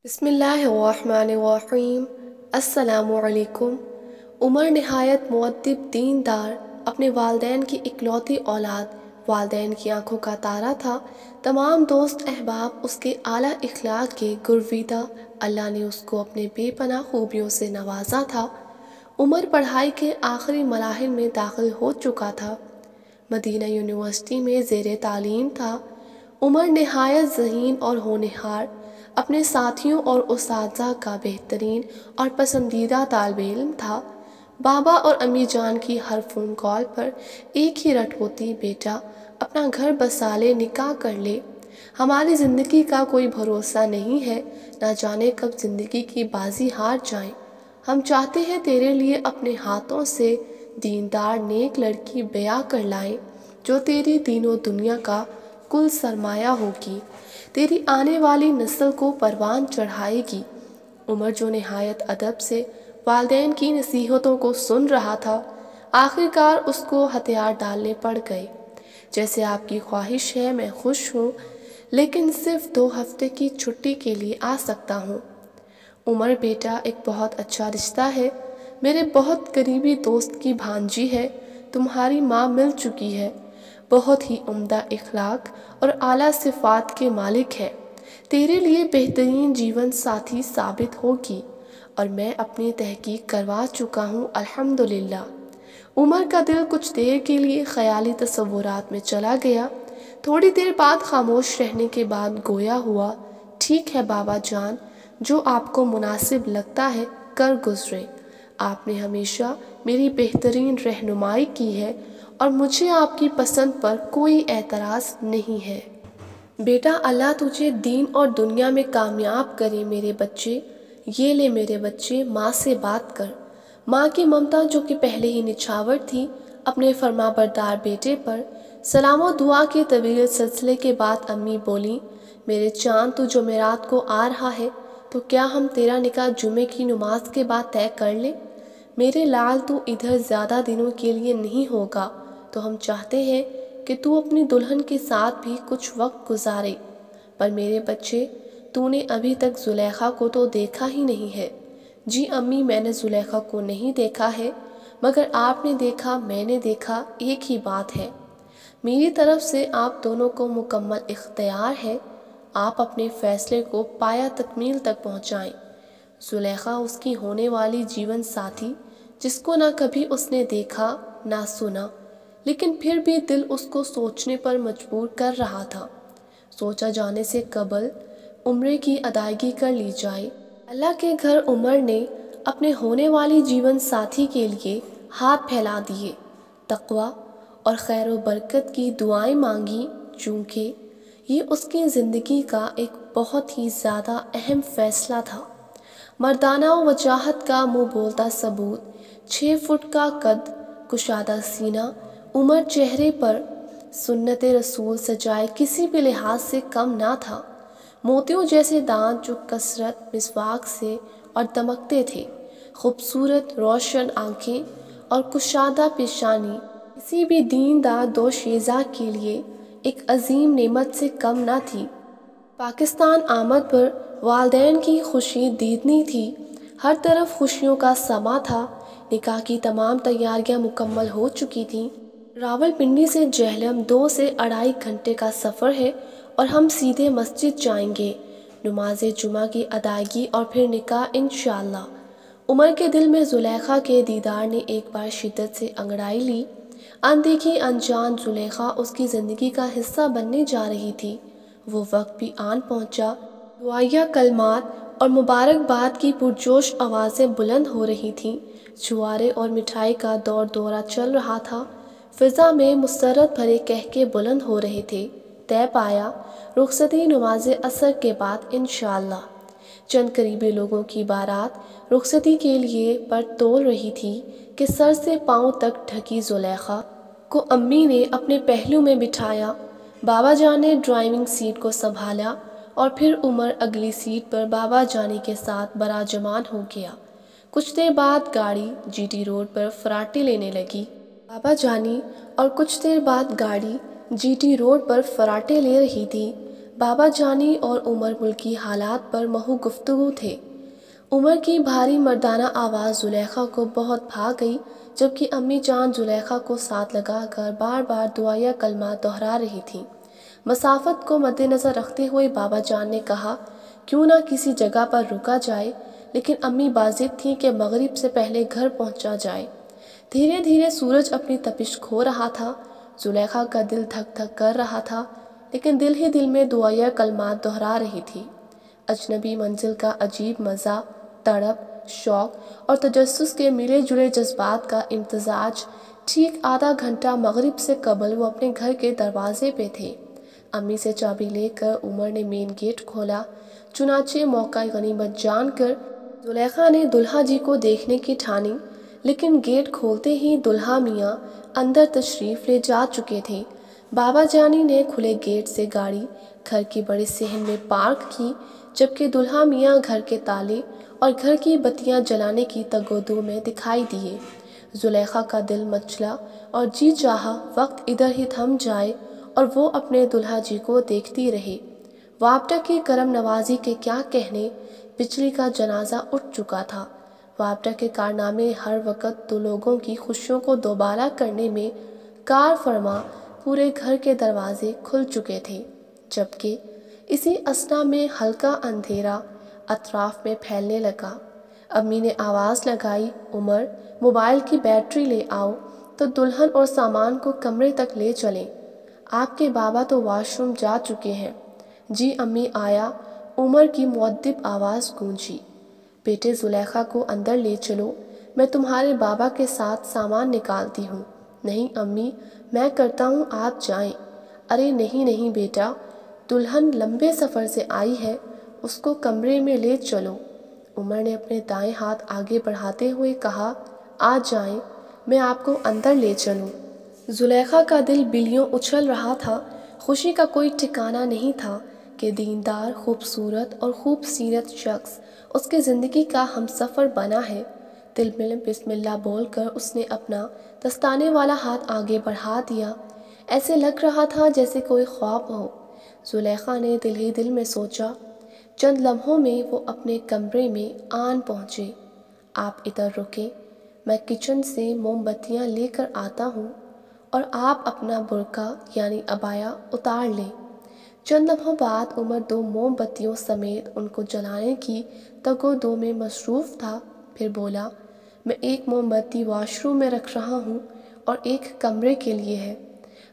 بسم اللہ الرحمن الرحیم۔ السلام علیکم۔ عمر نہایت مؤدب دیندار، اپنے والدین کی اکلوتی اولاد، والدین کی آنکھوں کا تارا تھا۔ تمام دوست احباب اس کے اعلیٰ اخلاق کے گرویدہ، اللہ نے اس کو اپنے بے پناہ خوبیوں سے نوازا تھا۔ عمر پڑھائی کے آخری مراحل میں داخل ہو چکا تھا، مدینہ یونیورسٹی میں زیر تعلیم تھا۔ عمر نہایت ذہین اور ہونہار، اپنے ساتھیوں اور اساتذہ کا بہترین اور پسندیدہ طالب علم تھا۔ بابا اور امی جان کی ہر فون کال پر ایک ہی رٹ ہوتی، بیٹا اپنا گھر بسا لے، نکاح کر لے، ہماری زندگی کا کوئی بھروسہ نہیں ہے، نہ جانے کب زندگی کی بازی ہار جائیں، ہم چاہتے ہیں تیرے لیے اپنے ہاتھوں سے دیندار نیک لڑکی بیاہ کر لائیں جو تیری دین و دنیا کا کل سرمایہ ہوگی، تیری آنے والی نسل کو پروان چڑھائے گی۔ عمر جو نہایت ادب سے والدین کی نصیحتوں کو سن رہا تھا، آخرکار اس کو ہتھیار ڈالنے پڑ گئے۔ جیسے آپ کی خواہش ہے، میں خوش ہوں، لیکن صرف 2 ہفتے کی چھٹی کے لیے آ سکتا ہوں۔ عمر بیٹا، ایک بہت اچھا رشتہ ہے، میرے بہت قریبی دوست کی بھانجی ہے، تمہاری ماں مل چکی ہے، بہت ہی عمدہ اخلاق اور اعلیٰ صفات کے مالک ہے، تیرے لیے بہترین جیون ساتھی ثابت ہوگی، اور میں اپنی تحقیق کروا چکا ہوں الحمدللہ۔ عمر کا دل کچھ دیر کے لیے خیالی تصورات میں چلا گیا، تھوڑی دیر بعد خاموش رہنے کے بعد گویا ہوا، ٹھیک ہے بابا جان، جو آپ کو مناسب لگتا ہے کر گزریں، آپ نے ہمیشہ میری بہترین رہنمائی کی ہے اور مجھے آپ کی پسند پر کوئی اعتراض نہیں ہے۔ بیٹا اللہ تجھے دین اور دنیا میں کامیاب کرے میرے بچے۔ یہ لے میرے بچے، ماں سے بات کر۔ ماں کی ممتا جو کہ پہلے ہی نچھاور تھی، اپنے فرما بردار بیٹے پر سلام و دعا کے طویل سلسلے کے بعد امی بولیں، میرے چاند تو جمعرات کو آ رہا ہے، تو کیا ہم تیرا نکاح جمعے کی نماز کے بعد طے کر لیں؟ میرے لال تو ادھر زیادہ دنوں کے لیے نہیں ہوگا، تو ہم چاہتے ہیں کہ تو اپنی دلہن کے ساتھ بھی کچھ وقت گزارے، پر میرے بچے تو نے ابھی تک زلیخا کو تو دیکھا ہی نہیں ہے۔ جی امی، میں نے زلیخا کو نہیں دیکھا ہے، مگر آپ نے دیکھا، میں نے دیکھا، ایک ہی بات ہے۔ میری طرف سے آپ دونوں کو مکمل اختیار ہے، آپ اپنے فیصلے کو پایہ تکمیل تک پہنچائیں۔ زلیخا اس کی ہونے والی جیون ساتھی، جس کو نہ کبھی اس نے دیکھا نہ سنا، لیکن پھر بھی دل اس کو سوچنے پر مجبور کر رہا تھا۔ سوچا جانے سے قبل عمرے کی ادائیگی کر لی جائے۔ اللہ کے گھر عمر نے اپنے ہونے والی جیون ساتھی کے لیے ہاتھ پھیلا دیے، تقویٰ اور خیر و برکت کی دعائیں مانگی، چونکہ یہ اس کی زندگی کا ایک بہت ہی زیادہ اہم فیصلہ تھا۔ مردانہ وجاہت کا منہ بولتا ثبوت، 6 فٹ کا قد، کشادہ سینہ، عمر چہرے پر سنت رسول سجائے کسی بھی لحاظ سے کم نہ تھا، موتیوں جیسے دانت جو کثرت مسواک سے اور دمکتے تھے، خوبصورت روشن آنکھیں اور کشادہ پیشانی کسی بھی دیندار دوشیزہ کے لیے ایک عظیم نعمت سے کم نہ تھی۔ پاکستان آمد پر والدین کی خوشی دیدنی تھی، ہر طرف خوشیوں کا سما تھا، نکاح کی تمام تیاریاں مکمل ہو چکی تھیں۔ راولپنڈی سے جہلم 2 سے 2.5 گھنٹے کا سفر ہے اور ہم سیدھے مسجد جائیں گے، نماز جمعہ کی ادائیگی اور پھر نکاح انشاءاللہ۔ عمر کے دل میں زلیخا کے دیدار نے ایک بار شدت سے انگڑائی لی، اندیکھی انجان زلیخا اس کی زندگی کا حصہ بننے جا رہی تھی۔ وہ وقت بھی آن پہنچا، دعائیہ کلمات اور مبارکباد کی پرجوش آوازیں بلند ہو رہی تھیں، چھوارے اور مٹھائی کا دور دورہ چل رہا تھا، فضا میں مسرت بھرے قہقہے بلند ہو رہے تھے۔ طے پایا، رخصتی نماز عصر کے بعد انشاءاللہ۔ چند قریبی لوگوں کی بارات رخصتی کے لیے پر تول رہی تھی کہ سر سے پاؤں تک ڈھکی زلیخا کو امی نے اپنے پہلو میں بٹھایا، بابا جان نے ڈرائیونگ سیٹ کو سنبھالا اور پھر عمر اگلی سیٹ پر بابا جانی کے ساتھ براجمان ہو گیا۔ کچھ دیر بعد گاڑی جی ٹی روڈ پر فراٹے لینے لگی۔ بابا جانی اور کچھ دیر بعد گاڑی جی ٹی روڈ پر فراٹے لے رہی تھی۔ بابا جانی اور عمر ملکی حالات پر محو گفتگو تھے۔ عمر کی بھاری مردانہ آواز زلیخا کو بہت بھا گئی، جبکہ امی جان زلیخا کو ساتھ لگا کر بار بار دعائیہ کلمات دہرا رہی تھیں۔ مسافت کو مد نظر رکھتے ہوئے بابا جان نے کہا کیوں نہ کسی جگہ پر رکا جائے، لیکن امی باضد تھیں کہ مغرب سے پہلے گھر پہنچا جائے۔ دھیرے دھیرے سورج اپنی تپش کھو رہا تھا، زلیخا کا دل دھک دھک کر رہا تھا، لیکن دل ہی دل میں دعائیہ کلمات دہرا رہی تھی۔ اجنبی منزل کا عجیب مزہ، تڑپ، شوق اور تجسس کے ملے جلے جذبات کا امتزاج۔ ٹھیک آدھا گھنٹہ مغرب سے قبل وہ اپنے گھر کے دروازے پہ تھے۔ امی سے چابی لے کر عمر نے مین گیٹ کھولا، چنانچہ موقع غنیمت جان کر زلیخا نے دلہا جی کو دیکھنے کی ٹھانی، لیکن گیٹ کھولتے ہی دلہا میاں اندر تشریف لے جا چکے تھے۔ بابا جانی نے کھلے گیٹ سے گاڑی گھر کی بڑے صحن میں پارک کی، جبکہ دلہا میاں گھر کے تالے اور گھر کی بتیاں جلانے کی تگ و دو میں دکھائی دیے۔ زلیخا کا دل مچلا اور جی چاہا وقت ادھر ہی تھم جائے اور وہ اپنے دلہا جی کو دیکھتی رہے۔ وابڈا کی کرم نوازی کے کیا کہنے، بجلی کا جنازہ اٹھ چکا تھا۔ وابڈا کے کارنامے ہر وقت دو لوگوں کی خوشیوں کو دوبارہ کرنے میں کار فرما، پورے گھر کے دروازے کھل چکے تھے، جبکہ اسی اثنا میں ہلکا اندھیرا اطراف میں پھیلنے لگا۔ امی نے آواز لگائی، عمر موبائل کی بیٹری لے آؤ تو دلہن اور سامان کو کمرے تک لے چلیں۔ آپ کے بابا تو واش روم جا چکے ہیں۔ جی امی آیا، عمر کی مؤدب آواز گونجی۔ بیٹے زلیخا کو اندر لے چلو، میں تمہارے بابا کے ساتھ سامان نکالتی ہوں۔ نہیں امی، میں کرتا ہوں، آپ جائیں۔ ارے نہیں نہیں بیٹا، دلہن لمبے سفر سے آئی ہے، اس کو کمرے میں لے چلو۔ عمر نے اپنے دائیں ہاتھ آگے بڑھاتے ہوئے کہا، آ جائیں، میں آپ کو اندر لے چلوں۔ زلیخا کا دل بلیوں اچھل رہا تھا۔ خوشی کا کوئی ٹھکانہ نہیں تھا کہ دیندار، خوبصورت اور خوب سیرت شخص اس کی زندگی کا ہمسفر بنا ہے۔ دل میں بسم اللہ بول کر اس نے اپنا دستانے والا ہاتھ آگے بڑھا دیا، ایسے لگ رہا تھا جیسے کوئی خواب ہو۔ زلیخا نے دل ہی دل میں سوچا۔ چند لمحوں میں وہ اپنے کمرے میں آن پہنچے۔ آپ ادھر رکیں، میں کچن سے موم بتیاں لے کر آتا ہوں اور آپ اپنا برقع یعنی عبایا اتار لیں۔ چند لمحوں بعد عمر دو موم بتیوں سمیت ان کو جلانے کی تگ و دو میں مصروف تھا، پھر بولا، میں ایک موم بتی واش روم میں رکھ رہا ہوں اور ایک کمرے کے لیے ہے۔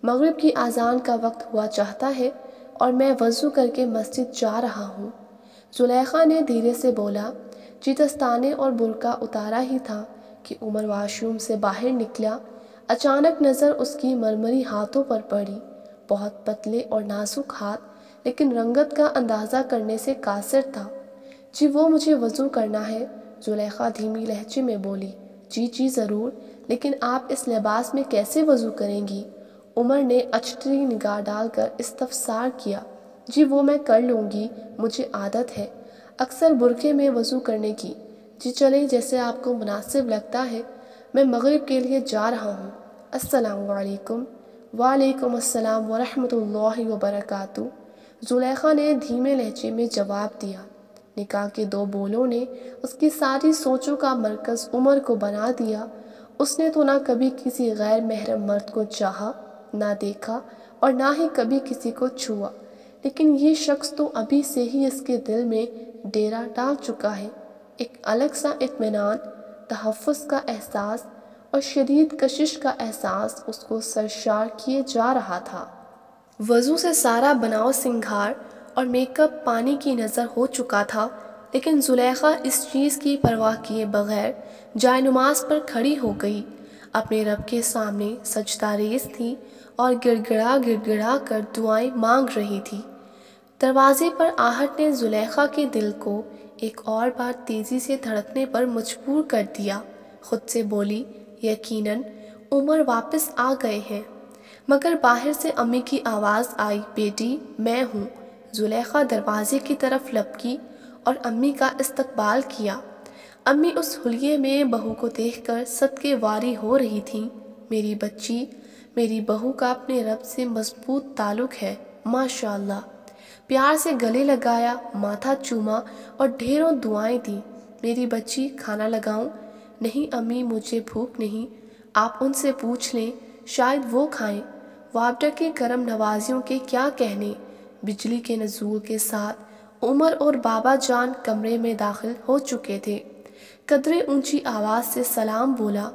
مغرب کی اذان کا وقت ہوا چاہتا ہے اور میں وضو کر کے مسجد جا رہا ہوں۔ زلیخا نے دھیرے سے بولا۔ جی دستانے اور برقع اتارا ہی تھا کہ عمر واش روم سے باہر نکلا۔ اچانک نظر اس کی مرمری ہاتھوں پر پڑی، بہت پتلے اور نازک ہاتھ، لیکن رنگت کا اندازہ کرنے سے قاصر تھا۔ جی وہ مجھے وضو کرنا ہے، زلیخا دھیمی لہجے میں بولی۔ جی جی ضرور، لیکن آپ اس لباس میں کیسے وضو کریں گی؟ عمر نے اچھڑی نگاہ ڈال کر استفسار کیا۔ جی وہ میں کر لوں گی، مجھے عادت ہے اکثر برقعے میں وضو کرنے کی۔ جی چلیں جیسے آپ کو مناسب لگتا ہے، میں مغرب کے لیے جا رہا ہوں۔ السلام علیکم۔ وعلیکم السلام ورحمۃ اللہ وبرکاتہ، زلیخا نے دھیمے لہجے میں جواب دیا۔ نکاح کے دو بولوں نے اس کی ساری سوچوں کا مرکز عمر کو بنا دیا۔ اس نے تو نہ کبھی کسی غیر محرم مرد کو چاہا، نہ دیکھا اور نہ ہی کبھی کسی کو چھوا، لیکن یہ شخص تو ابھی سے ہی اس کے دل میں ڈیرا ڈال چکا ہے۔ ایک الگ سا اطمینان، تحفظ کا احساس اور شدید کشش کا احساس اس کو سرشار کیے جا رہا تھا۔ وضو سے سارا بناؤ سنگھار اور میک اپ پانی کی نظر ہو چکا تھا، لیکن زلیخا اس چیز کی پرواہ کیے بغیر جائے نماز پر کھڑی ہو گئی، اپنے رب کے سامنے سجدہ ریز تھی اور گڑ گڑا کر دعائیں مانگ رہی تھی۔ دروازے پر آہٹ نے زلیخا کے دل کو ایک اور بار تیزی سے دھڑکنے پر مجبور کر دیا۔ خود سے بولی، یقیناً عمر واپس آ گئے ہیں۔ مگر باہر سے امی کی آواز آئی، بیٹی میں ہوں۔ زلیخا دروازے کی طرف لپکی اور امی کا استقبال کیا۔ امی اس حلیے میں بہو کو دیکھ کر صدقے واری ہو رہی تھیں۔ میری بچی، میری بہو کا اپنے رب سے مضبوط تعلق ہے، ماشاءاللہ۔ پیار سے گلے لگایا، ماتھا چوما اور ڈھیروں دعائیں دیں۔ میری بچی، کھانا لگاؤں؟ نہیں امی، مجھے بھوک نہیں، آپ ان سے پوچھ لیں، شاید وہ کھائیں۔ والدہ کی کرم نوازیوں کے کیا کہنے۔ بجلی کے نزول کے ساتھ عمر اور بابا جان کمرے میں داخل ہو چکے تھے۔ قدرے اونچی آواز سے سلام بولا۔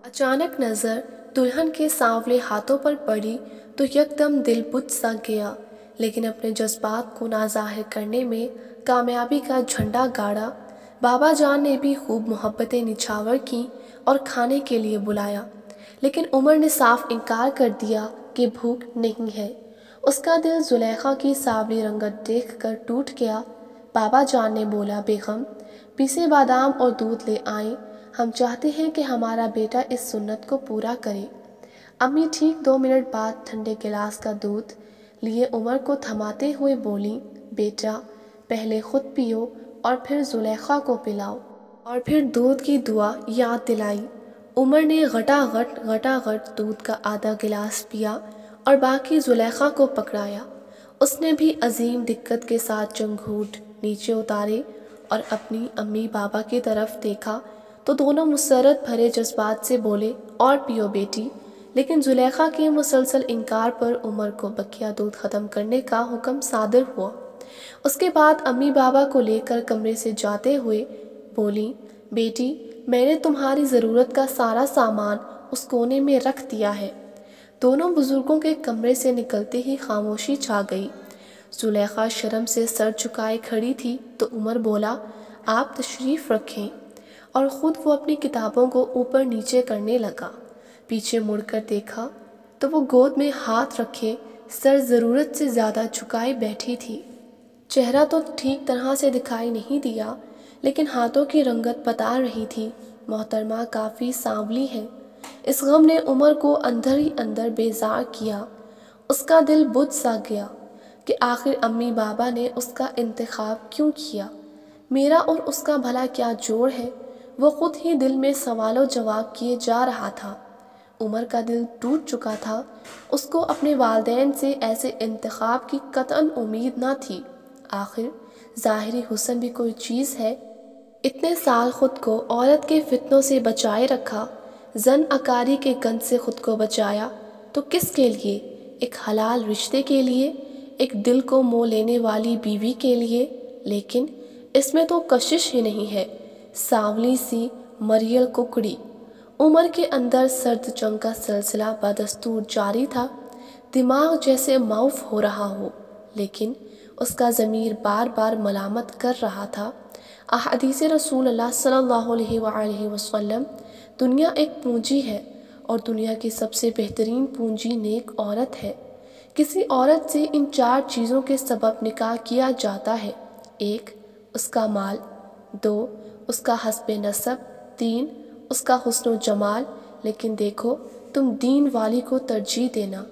اچانک نظر دلہن کے سانولے ہاتھوں پر پڑی تو یکدم دل بجھ سا گیا، لیکن اپنے جذبات کو نہ ظاہر کرنے میں کامیابی کا جھنڈا گاڑا۔ بابا جان نے بھی خوب محبتیں نچھاور کیں اور کھانے کے لیے بلایا، لیکن عمر نے صاف انکار کر دیا کہ بھوک نہیں ہے۔ اس کا دل زلیخا کی سانولی رنگت دیکھ کر ٹوٹ گیا۔ بابا جان نے بولا، بیگم، پیسے بادام اور دودھ لے آئیں، ہم چاہتے ہیں کہ ہمارا بیٹا اس سنت کو پورا کرے۔ امی ٹھیک 2 منٹ بعد ٹھنڈے گلاس کا دودھ لیے عمر کو تھماتے ہوئے بولیں، بیٹا، پہلے خود پیو اور پھر زلیخا کو پلاؤ۔ اور پھر دودھ کی دعا یاد دلائی۔ عمر نے غٹا غٹ دودھ کا آدھا گلاس پیا اور باقی زلیخا کو پکڑایا۔ اس نے بھی عظیم دقت کے ساتھ چنگھوٹ نیچے اتارے اور اپنی امی بابا کی طرف دیکھا تو دونوں مسرت بھرے جذبات سے بولے، اور پیو بیٹی۔ لیکن زلیخا کے مسلسل انکار پر عمر کو بقیہ دودھ ختم کرنے کا حکم صادر ہوا۔ اس کے بعد امی بابا کو لے کر کمرے سے جاتے ہوئے بولیں، بیٹی، میں نے تمہاری ضرورت کا سارا سامان اس کونے میں رکھ دیا ہے۔ دونوں بزرگوں کے کمرے سے نکلتے ہی خاموشی چھا گئی۔ زلیخا شرم سے سر جھکائے کھڑی تھی تو عمر بولا، آپ تشریف رکھیں، اور خود وہ اپنی کتابوں کو اوپر نیچے کرنے لگا۔ پیچھے مڑ کر دیکھا تو وہ گود میں ہاتھ رکھے سر ضرورت سے زیادہ جھکائے بیٹھی تھی۔ چہرہ تو ٹھیک طرح سے دکھائی نہیں دیا، لیکن ہاتھوں کی رنگت بتا رہی تھی، محترمہ کافی سانولی ہے۔ اس غم نے عمر کو اندر ہی اندر بیزار کیا۔ اس کا دل بجھ سا گیا کہ آخر امی بابا نے اس کا انتخاب کیوں کیا؟ میرا اور اس کا بھلا کیا جوڑ ہے؟ وہ خود ہی دل میں سوال و جواب کیے جا رہا تھا۔ عمر کا دل ٹوٹ چکا تھا۔ اس کو اپنے والدین سے ایسے انتخاب کی قطعاً امید نہ تھی۔ آخر ظاہری حسن بھی کوئی چیز ہے؟ اتنے سال خود کو عورت کے فتنوں سے بچائے رکھا، زن اکاری کے گند سے خود کو بچایا، تو کس کے لیے؟ ایک حلال رشتے کے لیے، ایک دل کو مو لینے والی بیوی کے لیے۔ لیکن اس میں تو کشش ہی نہیں ہے۔ سانولی سی مریل ککڑی۔ عمر کے اندر سرد جنگ کا سلسلہ بدستور جاری تھا، دماغ جیسے معاف ہو رہا ہو، لیکن اس کا ضمیر بار بار ملامت کر رہا تھا۔ احادیث رسول اللہ صلی اللہ علیہ وآلہ وسلم، دنیا ایک پونجی ہے اور دنیا کی سب سے بہترین پونجی نیک عورت ہے۔ کسی عورت سے ان 4 چیزوں کے سبب نکاح کیا جاتا ہے: 1 اس کا مال، 2 اس کا حسب نسب، 3 اس کا حسن و جمال، لیکن دیکھو تم دین والی کو ترجیح دینا۔